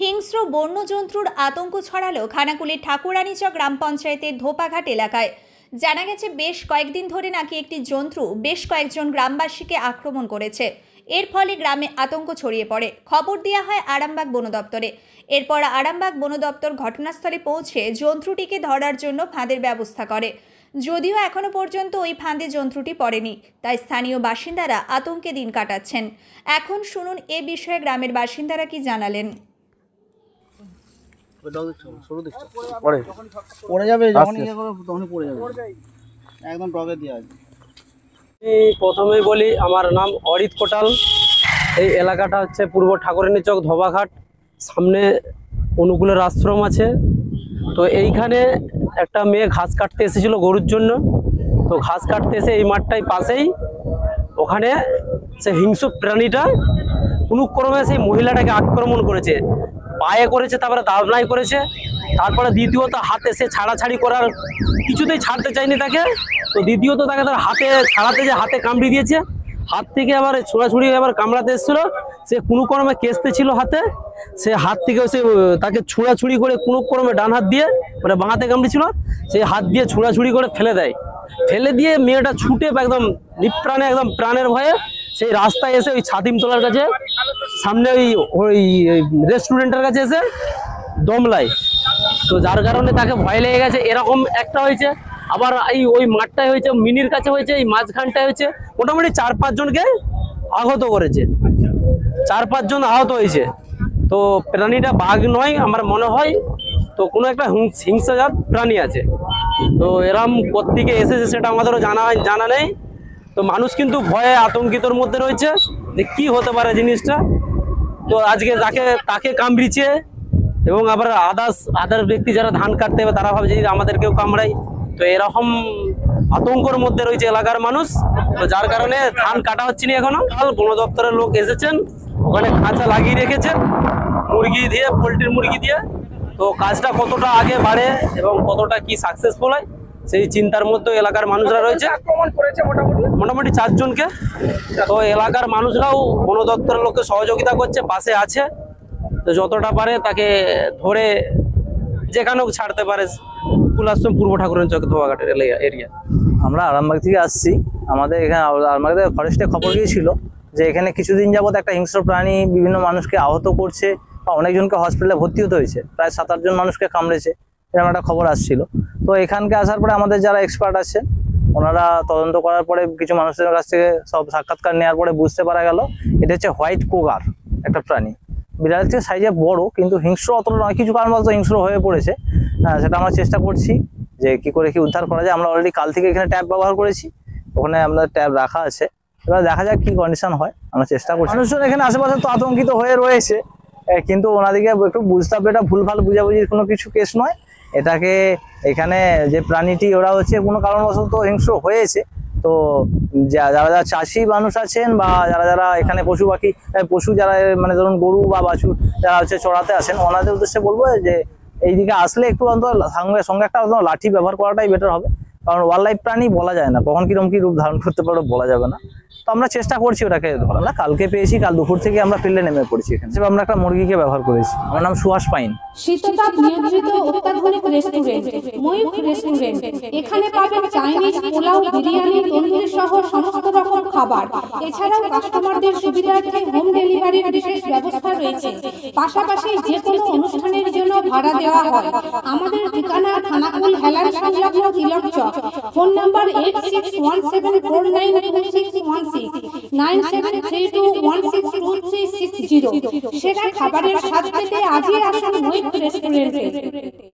হিংস্র বন্যজন্তুর আতঙ্ক ছড়ালো খানাকুলের ঠাকুরানীচক গ্রাম পঞ্চায়েতের ধোপাঘাট এলাকায়। জানা গেছে বেশ কয়েকদিন ধরে নাকি একটি জন্তু বেশ কয়েকজন গ্রামবাসীকে আক্রমণ করেছে। এর ফলে গ্রামে আতঙ্ক ছড়িয়ে পড়ে। খবর দেওয়া হয় আরামবাগ বন দপ্তরে। এরপর আরামবাগ বন দপ্তর ঘটনাস্থলে পৌঁছে জন্তুটিকে ধরার জন্য ফাঁদের ব্যবস্থা করে। যদিও এখনো পর্যন্ত ওই ফাঁদে জন্তুটি পড়েনি, তাই স্থানীয় বাসিন্দারা আতঙ্কে দিন কাটাচ্ছেন। এখন শুনুন এ বিষয়ে গ্রামের বাসিন্দারা কি জানালেন। প্রথমে বলি, আমার নাম অরিত কোটাল। এই এলাকাটা হচ্ছে পূর্ব ঠাকুরানীচক ধোবাঘাট, সামনে অনুকূলের আশ্রম আছে। তো এইখানে একটা মেয়ে ঘাস কাটতে এসেছিল গরুর জন্য। তো ঘাস কাটতে এসে এই মাঠটাই পাশেই ওখানে সে হিংস্র প্রাণীটা অনুক্রমে সেই মহিলাটাকে আক্রমণ করেছে, পায়ে করেছে, তারপরে দাবনাই করেছে, তারপরে দ্বিতীয়ত হাতে সে ছাড়াছাড়ি করার কিছুতেই ছাড়তে চায়নি তাকে। তো দ্বিতীয়ত তাকে তার হাতে ছাড়াতে যে হাতে কামড়ে দিয়েছে, হাত থেকে আবার ছোড়াছুড়ি আবার কামড়াতে এসেছিল। সে কোনো ক্রমে কেসতে ছিল হাতে, সে হাত থেকে সে তাকে ছোড়াছুড়ি করে কোনো ক্রমে ডান হাত দিয়ে মানে বাঁ হাতে কামড়েছিল, সেই হাত দিয়ে ছোড়াছুড়ি করে ফেলে দেয়। ফেলে দিয়ে মেয়েটা ছুটে একদম নিপ্রাণে একদম প্রাণের ভয়ে সেই রাস্তায় এসে ওই ছাতিমতলার কাছে সামনে ওই রেস্টুরেন্টের কাছে এসে দমলায়। তো যার কারণে তাকে ভয় লেগে গেছে। এরকম একটা হয়েছে, আবার ওই মাঠটায় হয়েছে, মিনির কাছে হয়েছে, এই মাঝখানটায় হয়েছে। মোটামুটি 4-5 জনকে আহত করেছে, 4-5 জন আহত হয়েছে। তো প্রাণীটা বাঘ নয় আমার মনে হয়, তো কোনো একটা হিংস্রজাত প্রাণী আছে। তো এরম কোত্থেকে এসেছে সেটা আমাদেরও জানা নেই। তো মানুষ কিন্তু ভয়ে আতঙ্কিতর মধ্যে রয়েছে যে কি হতে পারে জিনিসটা। তো আজকে তাকে কামড়িছে, এবং আবার আদার ব্যক্তি যারা ধান কাটতে হবে তারা ভাবছে যে আমাদেরকেও কামড়াই। তো এরকম আতঙ্কর মধ্যে রয়েছে এলাকার মানুষ। তো যার কারণে ধান কাটা হচ্ছে না এখনো। কাল বন দপ্তরের লোক এসেছেন, ওখানে খাঁচা লাগিয়ে রেখেছেন মুরগি দিয়ে, পোলট্রির মুরগি দিয়ে। তো কাজটা কতটা আগে বাড়ে এবং কতটা কি সাকসেসফুল হয় সেই চিন্তার মধ্যে এলাকার মানুষরা রয়েছে। মোটামুটি 4 জনকে। তো এলাকার মানুষরাও বন দপ্তরের লোককে সহযোগিতা করছে, পাশে আছে। তো যতটা পারে তাকে ধরে যেখানেও ছাড়তে পারে। কুলাশ্রম পূর্ব ঠাকুরানীচক ধোবাঘাটের এরিয়া। আমরা আরামবাগ থেকে আসছি। আমাদের এখানে আরামবাগ থেকে ফরেস্টে খবর গিয়েছিল যে এখানে কিছুদিন যাবত একটা হিংস্র প্রাণী বিভিন্ন মানুষকে আহত করছে বা অনেকজনকে হসপিটালে ভর্তি হতে হয়েছে, প্রায় 7-8 জন মানুষকে কামড়েছে, এরকম একটা খবর আসছিল। তো এখানকে আসার পরে আমাদের যারা এক্সপার্ট আছে ওনারা তদন্ত করার পরে কিছু মানুষের কাছ থেকে সব সাক্ষাৎকার নেওয়ার পরে বুঝতে পারা গেল এটা হচ্ছে হোয়াইট কোগার একটা প্রাণী। বিড়াল থেকে সাইজে বড়, কিন্তু হিংস্র অতটা নয়। কিছু কারণবশত হিংস্র হয়ে পড়েছে। সেটা আমরা চেষ্টা করছি যে কি করে কি উদ্ধার করা যায়। আমরা অলরেডি কাল থেকে এখানে ট্যাব ব্যবহার করেছি, ওখানে আমাদের ট্যাব রাখা আছে। এবার দেখা যাক কি কন্ডিশন হয়, আমরা চেষ্টা করছি। মানুষজন এখানে আশেপাশে তো আতঙ্কিত হয়ে রয়েছে, কিন্তু ওনাদিকে একটু বুঝতে হবে এটা ভুলভাল বুঝাবুঝির কোনো কিছু কেস নয়। এটাকে এখানে যে প্রাণীটি ওরা হচ্ছে কোনো কারণবশত হিংস্র হয়েছে। তো যারা চাষি মানুষ আছেন বা যারা এখানে পশু যারা মানে ধরুন গরু বা বাছুর যারা হচ্ছে চড়াতে আসেন, ওনাদের উদ্দেশ্যে বলবো যে এইদিকে আসলে একটু অন্তত সঙ্গে একটা লাঠি ব্যবহার করাটাই বেটার হবে। কারণ ওয়াইল্ড লাইফ প্রাণী বলা যায় না কখন কিরকম কি রূপ ধারণ করতে পারো, বলা যাবে না। তো আমরা চেষ্টা করছি ওটাকে ধরা। আমরা কালকে পেয়েছি, কাল দুপুর থেকে আমরা ফিল্ডে নেমে পড়েছি। এখানে আমরা একটা মুরগিকে ব্যবহার করেছি। আমার নাম সুহাস পাইন। শীততাপ নিয়ন্ত্রিত অত্যাধুনিক রেস্টুরেন্ট ময়ূখ রেস্টুরেন্ট। এখানে পাবেন চাইনিজ, পোলাও, বিরিয়ানি, তন্দুরি সহ সমস্ত রকম খাবার। এছাড়াও কাস্টমারদের সুবিধার্থে হোম ডেলিভারির বিশেষ ব্যবস্থা রয়েছে। পাশাপাশি যে কোনো অনুষ্ঠানের জন্য ভাড়া দেওয়া হয়। আমাদের ঠিকানা খানাকুল হেলান সংলগ্ন তিলক চক। Phone number 8617492616 9732162360। সেরা খাবারের স্বাদ পেতে আজই আসুন ময়ূখ রেস্টুরেন্টে।